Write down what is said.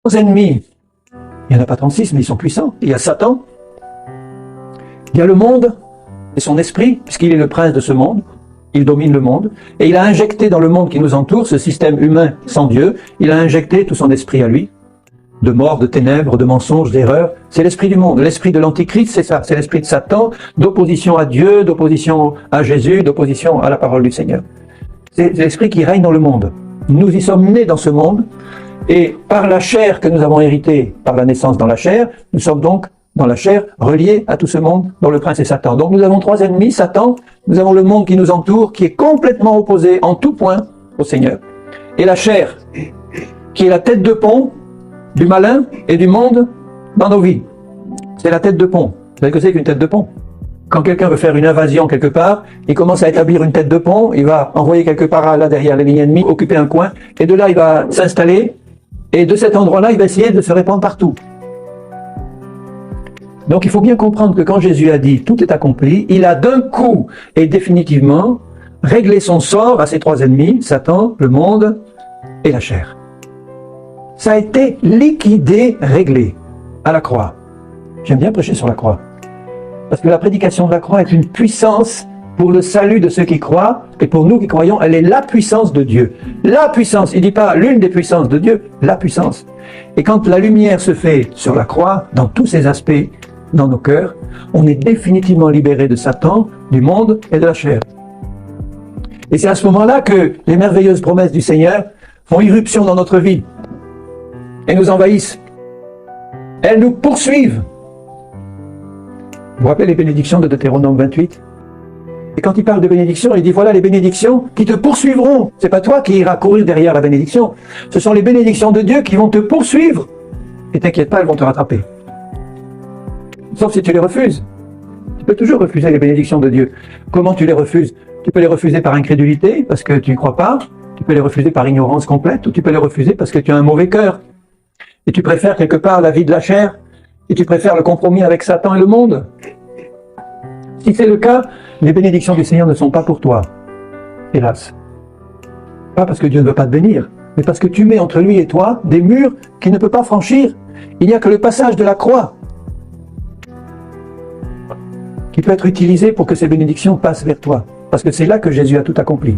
Nos ennemis, il n'y en a pas 36, mais ils sont puissants. Il y a Satan, il y a le monde et son esprit, puisqu'il est le prince de ce monde. Il domine le monde. Et il a injecté dans le monde qui nous entoure, ce système humain sans Dieu, il a injecté tout son esprit à lui, de mort, de ténèbres, de mensonges, d'erreurs. C'est l'esprit du monde. L'esprit de l'Antichrist, c'est ça. C'est l'esprit de Satan, d'opposition à Dieu, d'opposition à Jésus, d'opposition à la parole du Seigneur. C'est l'esprit qui règne dans le monde. Nous y sommes nés dans ce monde, et par la chair que nous avons héritée, par la naissance dans la chair, nous sommes donc dans la chair, reliés à tout ce monde dont le prince est Satan. Donc nous avons trois ennemis, Satan, nous avons le monde qui nous entoure, qui est complètement opposé en tout point au Seigneur. Et la chair, qui est la tête de pont du malin et du monde dans nos vies. C'est la tête de pont. Vous savez ce que c'est qu'une tête de pont? Quand quelqu'un veut faire une invasion quelque part, il commence à établir une tête de pont, il va envoyer quelque part là derrière les lignes ennemies, occuper un coin, et de là il va s'installer, et de cet endroit-là il va essayer de se répandre partout. Donc il faut bien comprendre que quand Jésus a dit « tout est accompli », il a d'un coup et définitivement réglé son sort à ses trois ennemis, Satan, le monde et la chair. Ça a été liquidé, réglé à la croix. J'aime bien prêcher sur la croix. Parce que la prédication de la croix est une puissance pour le salut de ceux qui croient, et pour nous qui croyons, elle est la puissance de Dieu. La puissance, il ne dit pas l'une des puissances de Dieu, la puissance. Et quand la lumière se fait sur la croix, dans tous ses aspects, dans nos cœurs, on est définitivement libéré de Satan, du monde et de la chair. Et c'est à ce moment-là que les merveilleuses promesses du Seigneur font irruption dans notre vie et nous envahissent. Elles nous poursuivent. Vous vous rappelez les bénédictions de Deutéronome 28? Et quand il parle de bénédictions, il dit voilà les bénédictions qui te poursuivront. C'est pas toi qui iras courir derrière la bénédiction. Ce sont les bénédictions de Dieu qui vont te poursuivre. Et t'inquiète pas, elles vont te rattraper. Sauf si tu les refuses. Tu peux toujours refuser les bénédictions de Dieu. Comment tu les refuses? Tu peux les refuser par incrédulité, parce que tu ne crois pas. Tu peux les refuser par ignorance complète, ou tu peux les refuser parce que tu as un mauvais cœur. Et tu préfères quelque part la vie de la chair, et tu préfères le compromis avec Satan et le monde. Si c'est le cas, les bénédictions du Seigneur ne sont pas pour toi. Hélas. Pas parce que Dieu ne veut pas te bénir, mais parce que tu mets entre lui et toi des murs qu'il ne peut pas franchir. Il n'y a que le passage de la croix qui peut être utilisé pour que ces bénédictions passent vers toi. Parce que c'est là que Jésus a tout accompli.